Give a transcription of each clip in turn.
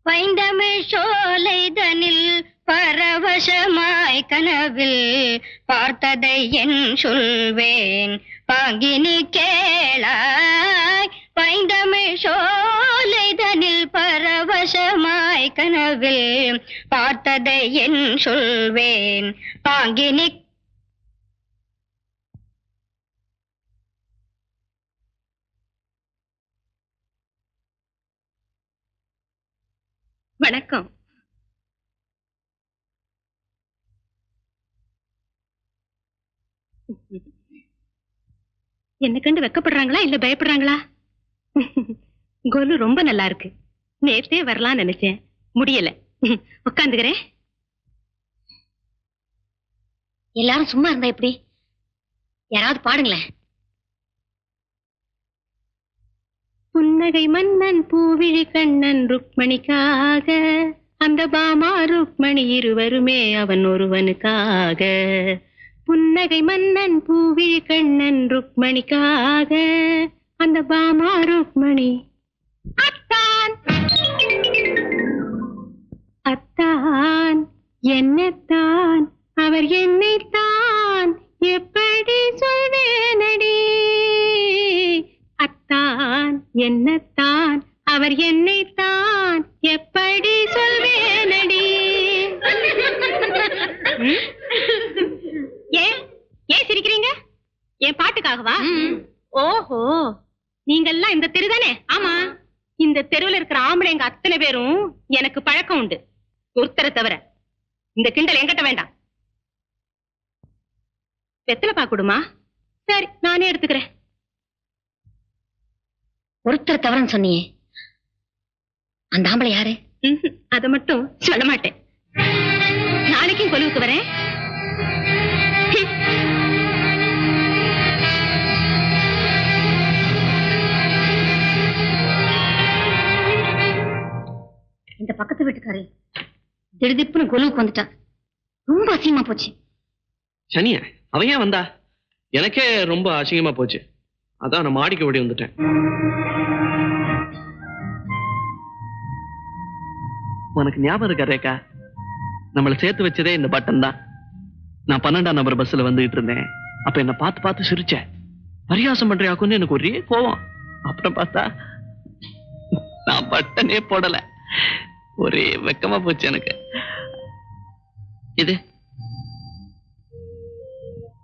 வைந்தமிழ் சோலைதனில் பரவசமாய் கனவில் பார்த்ததை என் சொல்வேன் பாங்கினி கேளாய். வைந்தமிழ் சோலைதனில் பரவசமாய் கனவில் பார்த்ததை என் சொல்வேன் பாங்கினி. வணக்கம். என்ன கண்டு வெக்கப்படுறாங்களா இல்ல பயப்படுறாங்களா? கோலு ரொம்ப நல்லா இருக்கு. நேத்தே வரலாம்னு நினைச்சேன், முடியல. உட்காந்துக்கிறேன். எல்லாரும் சும்மா இருந்தா எப்படி? யாராவது பாடுங்களேன். புன்னகை மன்னன் பூவிழி கண்ணன் ருக்மணிக்காக, அந்த பாமா ருக்மணி இருவருமே அவன் ஒருவனுக்காக. புன்னகை மன்னன் பூவிழி கண்ணன் ருக்மணிக்காக, அந்த பாமா ருக்மணி. அத்தான் அத்தான் என்னத்தான் அவர் என்னைத்தான் எப்படி சொல்வேனடி. அத்தான் என்னத்தான் அவர் என்னைத்தான் எப்படி சொல்வேனடி. ஏன் ஏன் சிரிக்கிறீங்க? என் பாட்டுக்காகவா? ஓஹோ, நீங்கெல்லாம் இந்த தெரு தானே? ஆமா. இந்த தெருவில் இருக்கிற ஆம்பளைங்க அத்தனை பேரும் எனக்கு பழக்கம் உண்டு, ஒருத்தரை தவிர. இந்த கிண்டல் என்கிட்ட வேண்டாம். வெத்தலை பாக்குடுமா? சரி, நானே எடுத்துக்கிறேன். ஒருத்தர் தவறுன்னு சொன்னியே, அந்த ஆம்பளை யாரு? அதை மட்டும் சொல்ல மாட்டேன். நாளைக்கும் கொலுவுக்கு வரேன். இந்த பக்கத்து வீட்டுக்காரி திடுதிப்புன்னு கொலுவுக்கு வந்துட்டான். ரொம்ப அசிங்கமா போச்சு. சனிய அவன் ஏன் வந்தா? எனக்கே ரொம்ப அசிங்கமா போச்சு. அதான் நான் மாடிக்கு ஓடி வந்துட்டேன். உனக்கு ஞாபகம் இருக்கா ரேகா? நம்மளை சேர்த்து வச்சதே இந்த பட்டன் தான். நான் 12ஆம் நம்பர் பஸ்ல வந்துகிட்டு இருந்தேன். அப்ப என்ன பார்த்து பார்த்து சிரிச்சேன். பரியாசம் பண்றியாக்குன்னு எனக்கு ஒரே கோவம். அப்புறம் பார்த்தா நான் பட்டனே போடல. ஒரே வெக்கமா போச்சு எனக்கு. இது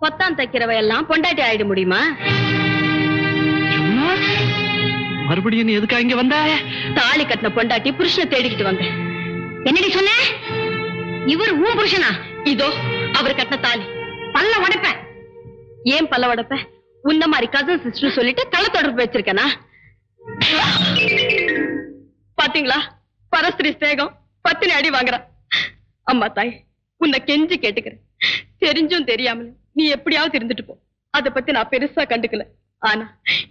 பொத்தான் தைக்கிறவ எல்லாம் பொண்டாட்டி ஆயிட முடியுமா? மறுபடியும் எதுக்கா இங்க வந்த? தாலி கட்டின பொண்டாட்டி புருஷனை தேடிக்கிட்டு வந்தேன். என்னடி சொன்ன? இவர் ஊன் புருஷனா? இதோ அவர் கட்டின தாலி. பல்ல உடைப்பேன். ஏன் பல்ல உடைப்ப? உன்ன மாதிரி கசன் சிஸ்டர் சொல்லிட்டு கள தொடர்பு வச்சிருக்கேனா? பாத்தீங்களா, பரஸ்திரி ஸ்நேகம் பத்தினி அடி வாங்குறான். அம்மா தாய், உன்னை கெஞ்சி கேட்டுக்கிறேன். தெரிஞ்சும் தெரியாமலும் நீ எப்படியாவது இருந்துட்டு போ. அதை பத்தி நான் பெருசா கண்டுக்கல. ஆனா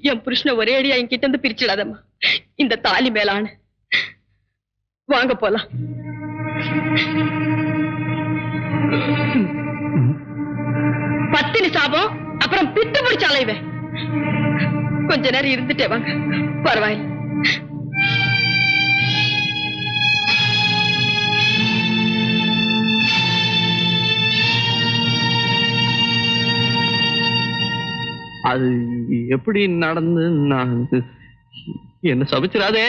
என் புருஷனை ஒரே அடியா என்கிட்ட இருந்து பிரிச்சிடாதம்மா. இந்த தாலி மேலான வாங்க போலாம். பத்தினி சாபம், அப்புறம் பித்து பிடிச்ச அலைவே. கொஞ்ச நேரம் இருந்துட்டே வாங்க. பரவாயில்ல. அது எப்படி நடந்து? நான் என்ன சபிச்சிடாதே.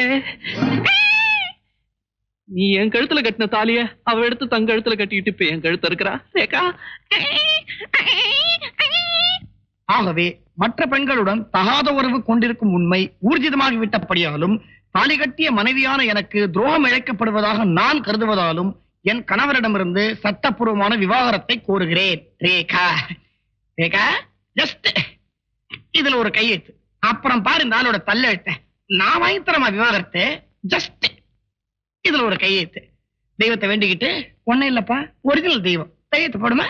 நீ என் கழுத்துல கட்டின தாலிய அவ எடுத்து தங்க கழுத்துல கட்டிட்டு இப்ப என் கழுத்து இருக்கிறா ரேகா. ஆகவே மற்ற பெண்களுடன் தகாத உறவு கொண்டிருக்கும் உண்மை ஊர்ஜிதமாகிவிட்டபடியாலும், தாலி கட்டிய மனைவியான எனக்கு துரோகம் இழைக்கப்படுவதாக நான் கருதுவதாலும் என் கணவரிடமிருந்து சட்டப்பூர்வமான விவாகரத்தை கோருகிறேன். ரேகா, ரேகா, ஜஸ்ட் இதுல ஒரு கையெழுத்து. அப்புறம் பாரு இந்த ஆளோட தள்ளெழுத்த. நான் வாங்கி தரமா விவாகரத்து? ஜஸ்ட் இதுல ஒரு கையெழுத்து. தெய்வத்தை வேண்டிக்கிட்டு, ஒன்னும் இல்லப்பா, ஒரிஜினல் தெய்வம், கையெழுத்து போடுமா?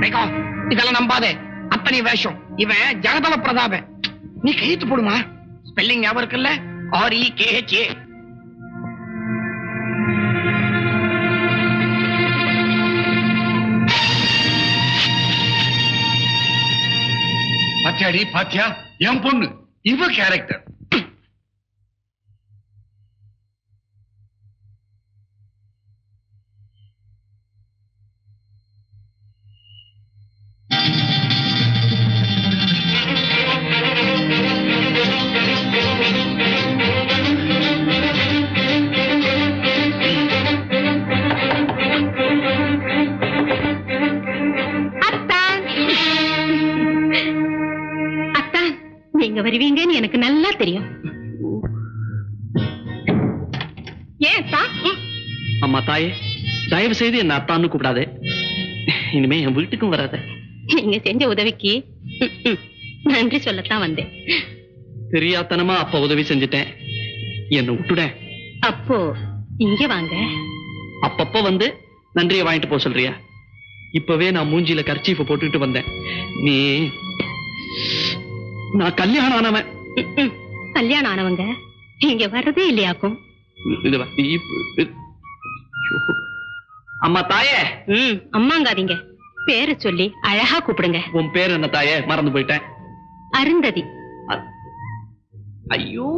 ரேகா, இதெல்லாம் நம்பாதே. அத்தனை வேஷம். இவன் ஜெகதல பிரதாபன். நீ கையெழுத்து போடுமா? ஸ்பெல்லிங் ஞாபகம் இருக்குல்ல? REKHA. பாத்தியாடி பாத்தியா, என் பொண்ணு இவ கேரக்டர். நீங்க வருவீங்கன்னு எனக்கு நல்லா தெரியும். ஏன் அம்மா தாயே, தயவு செய்து என்ன அத்தான்னு கூப்பிடாதே. இனிமே என் வீட்டுக்கும் வராத. நீங்க செஞ்ச உதவிக்கு நன்றி சொல்லத்தான் வந்தேன். தெரியாதனமா அப்ப உதவி செஞ்சுட்டேன், என்ன விட்டுட. அப்போ இங்க வாங்க. அப்பப்ப வந்து நன்றியை வாங்கிட்டு போக சொல்றியா? இப்பவே நான் மூஞ்சில கர்ச்சீஃபை போட்டுட்டு வந்தேன். நீ நான் கல்யாணம் ஆனவன். கல்யாணம் ஆனவங்க இங்க வர்றதே இல்லையாக்கும். அம்மா தாயே. அம்மாங்காதீங்க, பேரை சொல்லி அழகா கூப்பிடுங்க. உன் பேர் என்ன தாயே? மறந்து போயிட்டேன். அருந்ததி. ஐயோ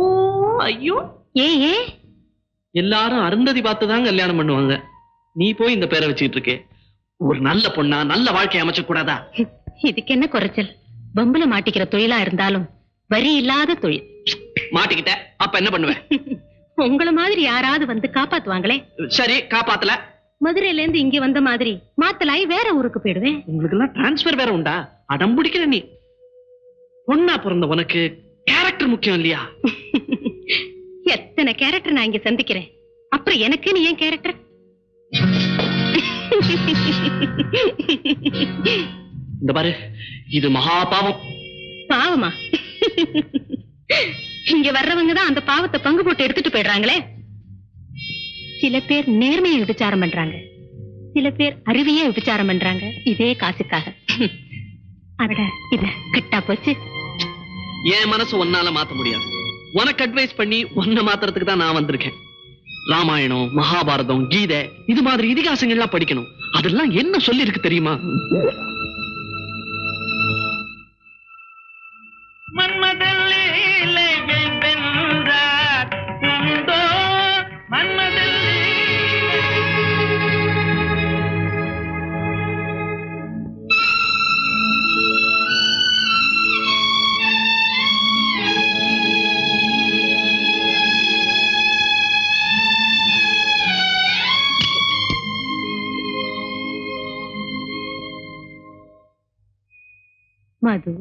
ஐயோ. ஏ எல்லாரும் அருந்ததி பார்த்துதான் கல்யாணம் பண்ணுவாங்க. நீ போய் இந்த பேரை வச்சுக்கிட்டு இருக்கே. ஒரு நல்ல பொண்ணா நல்ல வாழ்க்கை அமைச்ச கூடாதா? இதுக்கு என்ன குறைச்சல்? பம்புல மாட்டிக்கிற தொழிலா இருந்தாலும் வரி இல்லாத தொழில். மாட்டிக்கிட்ட அப்ப என்ன பண்ணுவேன்? உங்கள மாதிரி யாராவது வந்து காப்பாத்துவாங்களே. சரி, காப்பாத்தல. மதுரையில இருந்து இங்க வந்த மாதிரி மாத்தலாய் வேற ஊருக்கு போயிடுவேன். உங்களுக்கு எல்லாம் டிரான்ஸ்பர் வேற உண்டா? அடம் பிடிக்கிற நீ. பொண்ணா பிறந்த உனக்கு கேரக்டர் முக்கியம் இல்லையா? எத்தனை கேரக்டர் நான் இங்க சந்திக்கிறேன். அப்புறம் எனக்கு நீ ஏன் கேரக்டர்? இந்த பாரு, இது மகா பாவம். பாவமா? இங்க வர்றவங்கதான் அந்த பாவத்தை பங்கு போட்டு எடுத்துட்டு போயிடுறாங்களே. சில பேர் நேர்மையை விபச்சாரம் பண்றாங்க, சில பேர் அறிவியே விபச்சாரம் பண்றாங்க, இதே காசுக்காக. அட இத கிட்டா போச்சு. என் மனசு ஒன்னால மாத்த முடியாது. உனக்கு அட்வைஸ் பண்ணி ஒன்ன மாத்துறதுக்கு தான் நான் வந்திருக்கேன். ராமாயணம், மகாபாரதம், கீதை இது மாதிரி இதிகாசங்கள்லாம் படிக்கணும். அதெல்லாம் என்ன சொல்லி இருக்கு தெரியுமா? மது,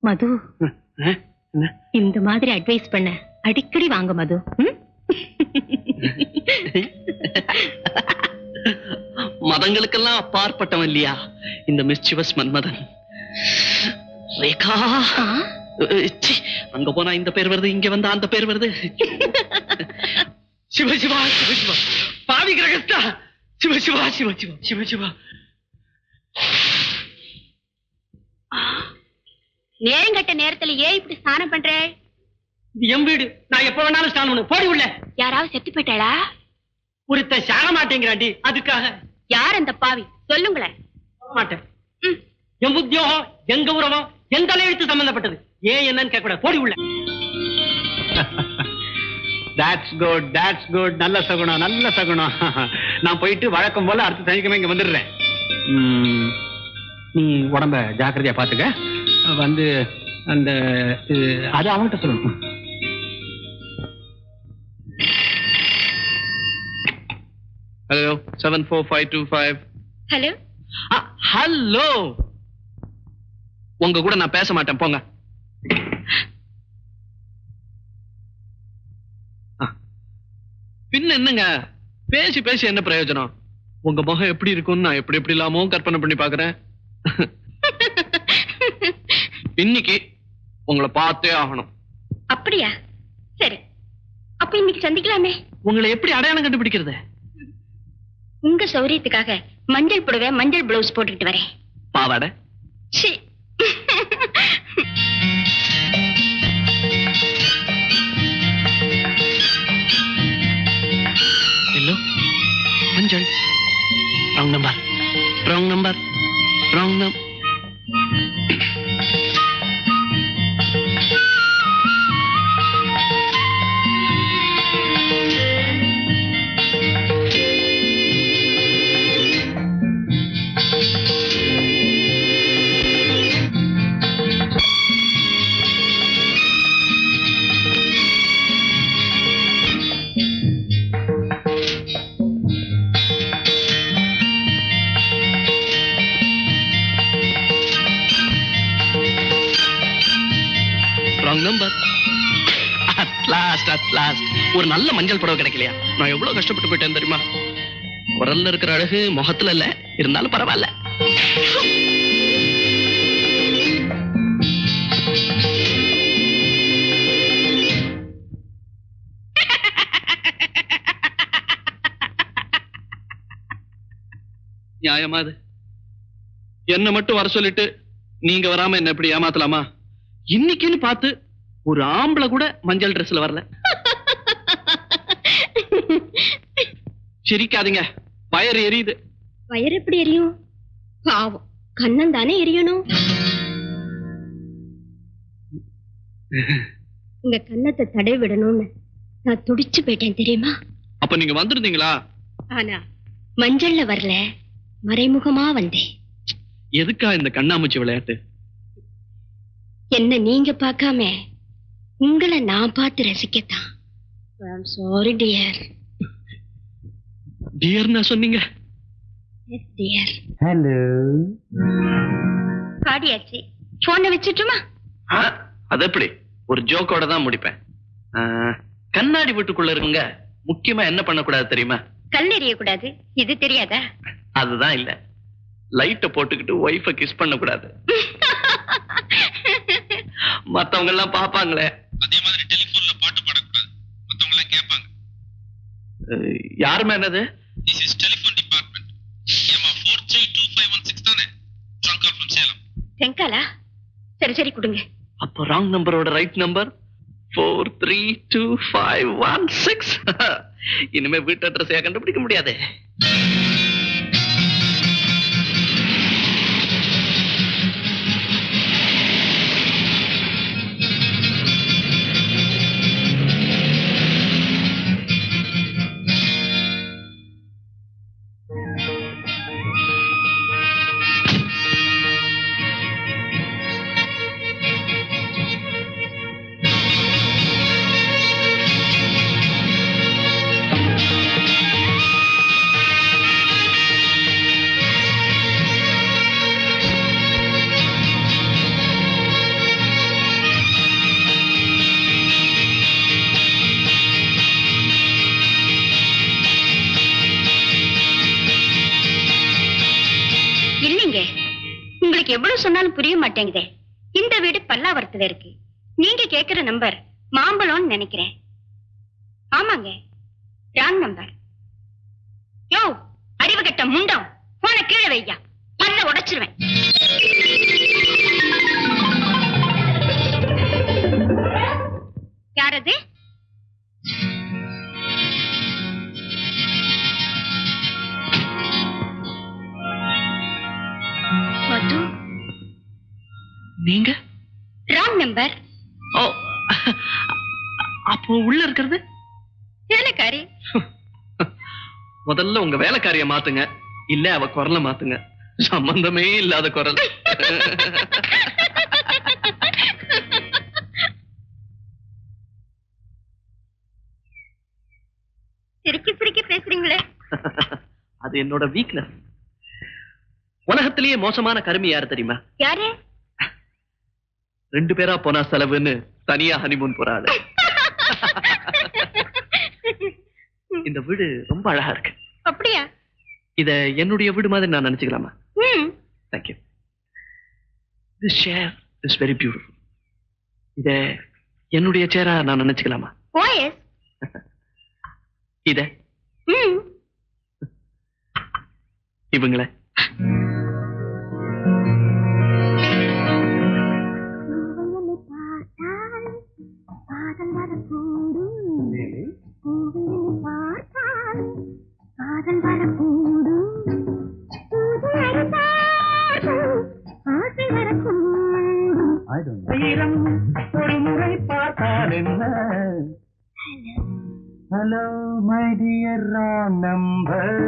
மது, இந்த மாதிரி அட்வைஸ் பண்ண அடிக்கடி வாங்க மது. மதங்களுக்கெல்லாம் அப்பாற்பட்டவன் இல்லையா இந்த மிஸ்சிவஸ் மன்மதன். ரேகா, அங்க போனா இந்த பேர் வருது, இங்க வந்தா அந்த பேர் வருது. சிவசிவா சிவசிவா, பாவி கிரகஸ்தா. சிவசிவா சிவசிவா சிவசிவா. நேரங்கட்ட நேரத்துல ஏன் இப்படி ஸ்நானம் பண்ற? இது என் வீடு, நான் எப்ப வேணாலும் ஸ்நானம் பண்ணு. போடி உள்ள. யாராவது செத்து போயிட்டாளா? ஒருத்த சாக மாட்டேங்கிறாண்டி, அதுக்காக. யார் அந்த பாவி? சொல்லுங்களேன். மாட்டேன். என் உத்தியோகம், எங்க உறவம், எந்த எழுத்து சம்பந்தப்பட்டது. ஏன் என்னன்னு கேட்க கூடாது. போடி உள்ள. That's good, that's good. நல்ல சகுனம், நல்ல சகுனம். நான் போயிட்டு வழக்கம் போல அடுத்த சனிக்கிழமை இங்க வந்துடுறேன். நீ உடம்ப ஜாக்கிரதையா பாத்துக்க. வந்து அந்த அது அவன்கிட்ட சொல்லணும். ஹலோ 74525. ஹலோ. ஹலோ. உங்க கூட நான் பேச மாட்டேன், போங்க. பின்ன என்னங்க, பேசி பேசி என்ன பிரயோஜனம்? உங்க முகம் எப்படி இருக்கும்னு நான் எப்படி எப்படி இல்லாமோ கற்பனை பண்ணி பாக்குறேன். இன்னைக்கு உங்களை பார்த்தே ஆகணும். அப்படியா? சரி, அப்ப இன்னைக்கு சந்திக்கலாமே. உங்களை எப்படி அடையாளம் கண்டுபிடிக்கிறது? உங்க சௌரியத்துக்காக மஞ்சள் புடவை மஞ்சள் பிளவுஸ் போட்டுக்கிட்டு வரேன். பாவாடை சீ. எல்லோ மஞ்சள் wrong number wrong number wrong number. ஒரு நல்ல மஞ்சள் புடவை கிடைக்கலையா? நான் எவ்வளவு கஷ்டப்பட்டு போயிட்டேன் தெரியுமா? குரல்ல இருக்கிற அழகு முகத்துல இல்ல, இருந்தாலும் பரவாயில்ல. நியாயமா அது? என்ன மட்டும் வர சொல்லிட்டு நீங்க வராம என்ன எப்படி ஏமாத்தலாமா? இன்னைக்குன்னு பார்த்து ஒரு ஆம்பளை கூட மஞ்சள் ட்ரெஸ்ல வரல. சிரிக்காதீங்க, வயறு எரியுது. வயிறு எப்படி எரியும்? பாவம், கண்ணன் தானே எரியணும். உங்க கண்ணத்தை தடை விடணும்னு நான் துடிச்சு போயிட்டேன் தெரியுமா? அப்ப நீங்க வந்திருந்தீங்களா? ஆனா மஞ்சள்ல வரல, மறைமுகமா வந்தேன். எதுக்கா இந்த கண்ணாமூச்சி விளையாட்டு? என்ன நீங்க பார்க்காம உங்களை நான் பார்த்து ரசிக்கத்தான். Sorry dear. டியர்னா சொன்னீங்க? Yes dear. ஹலோ. பாடியாச்சு. போனை வச்சுட்டுமா? அது எப்படி? ஒரு ஜோக்கோட தான் முடிப்பேன். கண்ணாடி வீட்டுக்குள்ள இருக்குங்க முக்கியமா என்ன பண்ணக்கூடாது தெரியுமா? கல் எறிய கூடாது. இது தெரியாதா? அதுதான் இல்ல, லைட்ட போட்டுக்கிட்டு ஒய்ஃபை கிஸ் பண்ண கூடாது. மத்தவங்க எல்லாம் பாப்பாங்களே. அதே மாதிரி டெலிபோன்ல பாட்டு பாடக்கூடாது, மத்தவங்க எல்லாம் கேட்பாங்க. யாருமே என்னது? This is telephone department. ஏமா 432516 தானே? Trunk call from Salem. செங்காலா? சரி சரி கொடுங்க. அப்ப ராங் நம்பரோட ரைட் நம்பர் 432516. இனிமே வீட்டு அட்ரஸையா கண்டுபிடிக்க முடியாது. எவ்வளவு சொன்னாலும் புரிய மாட்டேங்குதே. இந்த வீடு பல்லாவரத்துல இருக்கு. நீங்க கேக்குற நம்பர் மாம்பழம்னு நினைக்கிறேன். ஆமாங்க, ராங் நம்பர். யோ அறிவு கெட்ட முண்டம், போன கீழே வையா, பல்ல உடைச்சிருவேன். யாரது? மது. நீங்க? Wrong number. ஓ, அப்போ உள்ள இருக்கிறது வேலைக்காரி. முதல்ல உங்க வேலைக்காரிய மாத்துங்க, இல்ல அவ குரலை மாத்துங்க. சம்பந்தமே இல்லாத குரல். சிரிக்கி சிரிக்கி பேசுறீங்களே. அது என்னோட வீக்னஸ். உலகத்திலேயே மோசமான கருமி யாரு தெரியுமா? யாரு? 2 பேரா போனா செலவுன்னு தனியா ஹனிமூன் போறாள். இந்த வீடு ரொம்ப அழகா இருக்கு. அப்படியா? இத என்னுடைய வீடு மாதிரி நான் நினைச்சுக்கலாமா? Thank you. This chair is very beautiful. இத என்னுடைய சேரா நான் நினைச்சுக்கலாமா? Oh yes. இத இவங்கள ஒரு முறை பார்த்தால் என்ன? Hello my dear wrong number.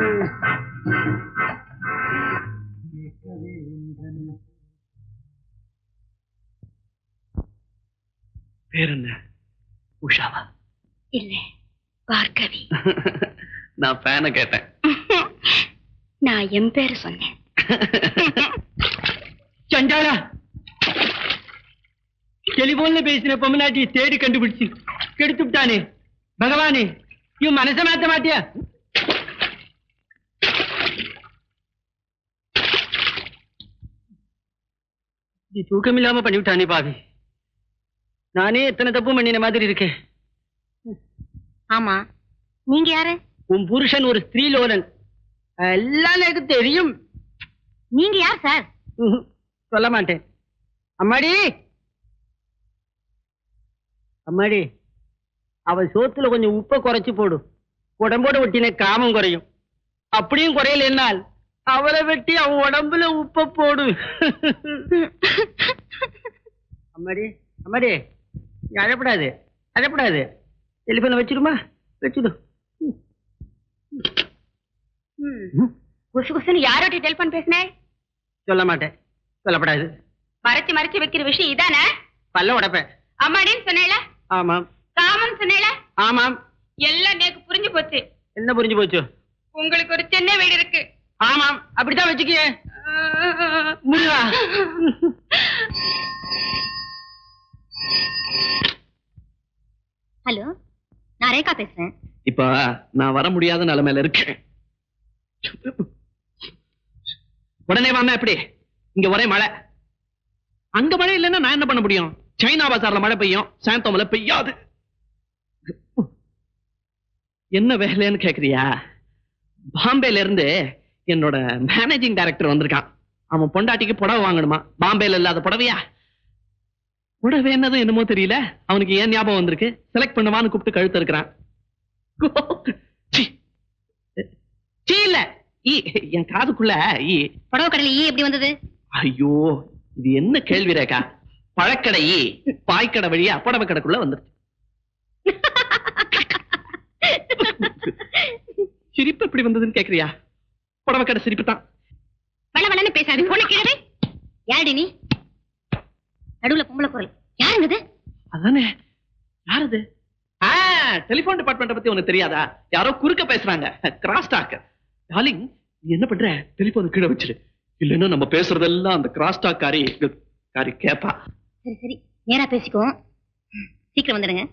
பேர் என்ன? உஷாவா? இல்ல, பார்கவி. நான் ஃபேனை கேட்டேன். நான் என் பேரு சொன்னேன். சண்டாளா, டெலிபோன்ல பேசின பொம்மநாட்டி தேடி கண்டுபிடிச்சு கெடுத்து விட்டானே பகவானே, இவன் மனச மாத்த மாட்டியா? தூக்கம் இல்லாம பண்ணிவிட்டானே பாவி. நானே எத்தனை தப்பு பண்ணின மாதிரி இருக்கேன். ஆமா, நீங்க யாரு? உன் புருஷன் ஒரு ஸ்திரீலோலன், எல்லாம் எனக்கு தெரியும். நீங்க யார் சார்? சொல்ல மாட்டேன். அம்மாடி அம்மாடி, அவ சோத்துல கொஞ்சம் உப்பை குறைச்சு போடு. உடம்போட வெட்டின காமம் குறையும். அப்படியும் குறையல என்னால் அவளை வெட்டி அவன் உடம்புல உப்பை போடு. அம்மாடி அம்மாடி, அழப்படாது அழப்படாது. டெலிபோனை வச்சிருமா? வச்சிடு. குசு குசுன்னு யாரோட டெலிபோன் பேசினேன்? சொல்ல மாட்டேன், சொல்லப்படாது. மறைச்சு மறைச்சு வைக்கிற விஷயம் இதானே? பல்ல உடைப்பேன். அம்மாடின்னு சொன்னேல? ஆமாம். காமன் சொன்னேல? ஆமாம். எல்லாம் நேக்கு புரிஞ்சு போச்சு. என்ன புரிஞ்சு போச்சு? உங்களுக்கு ஒரு சின்ன வீடு இருக்கு. ஆமாம், அப்படித்தான் வச்சுக்கிய முடிவா. ஹலோ, நான் ரேகா பேசுறேன். இப்ப நான் வர முடியாத நிலைமையில இருக்கேன். உடனே வாம. எப்படி? இங்க ஒரே மழை. அங்க மழை இல்லைன்னா நான் என்ன பண்ண முடியும்? சைனா பசார்ல மழை பெய்யும், சாந்தோமல பெய்யாது. என்ன வேலைன்னு கேக்குறியா? பாம்பேல இருந்து என்னோட மேனேஜிங் டைரக்டர் வந்திருக்கான். அவன் பொண்டாட்டிக்கு புடவை வாங்கணுமா. பாம்பேல இல்லாத புடவையா? புடவை என்னதும் என்னமோ தெரியல. அவனுக்கு ஏன் ஞாபகம் வந்திருக்கு, செலக்ட் பண்ணுவான்னு கூப்பிட்டு கழுத்து இருக்கிறான். இல்ல, என் காதுக்குள்ள புடவை கடையில எப்படி வந்தது? ஐயோ, இது என்ன கேள்வி ரேகா? பழக்கடை பாய்க்கடை வழியா புடவை கடைக்குள்ள வந்துருச்சு. சிரிப்பு எப்படி வந்ததுன்னு கேக்குறியா? புடவை கடை சிரிப்பு தான். வளவளன்னு பேசாது. போன கிழவே யாரடி நீ? நடுவுல பொம்பளை குரல். யாருங்க? அதானே. யாரது? டெலிபோன் டிபார்ட்மெண்ட் பத்தி உனக்கு தெரியாதா? யாரோ குறுக்க பேசுறாங்க. Cross talk. டார்லிங், நீ என்ன பண்ற? டெலிபோன் கீழே வச்சிரு, இல்லைன்னா நம்ம பேசுறதெல்லாம் அந்த கிராஸ் டாக் காரி கேப்பா. சரி சரி, நேரா பேசிக்கோ. சீக்கிரம் வந்துடுங்க.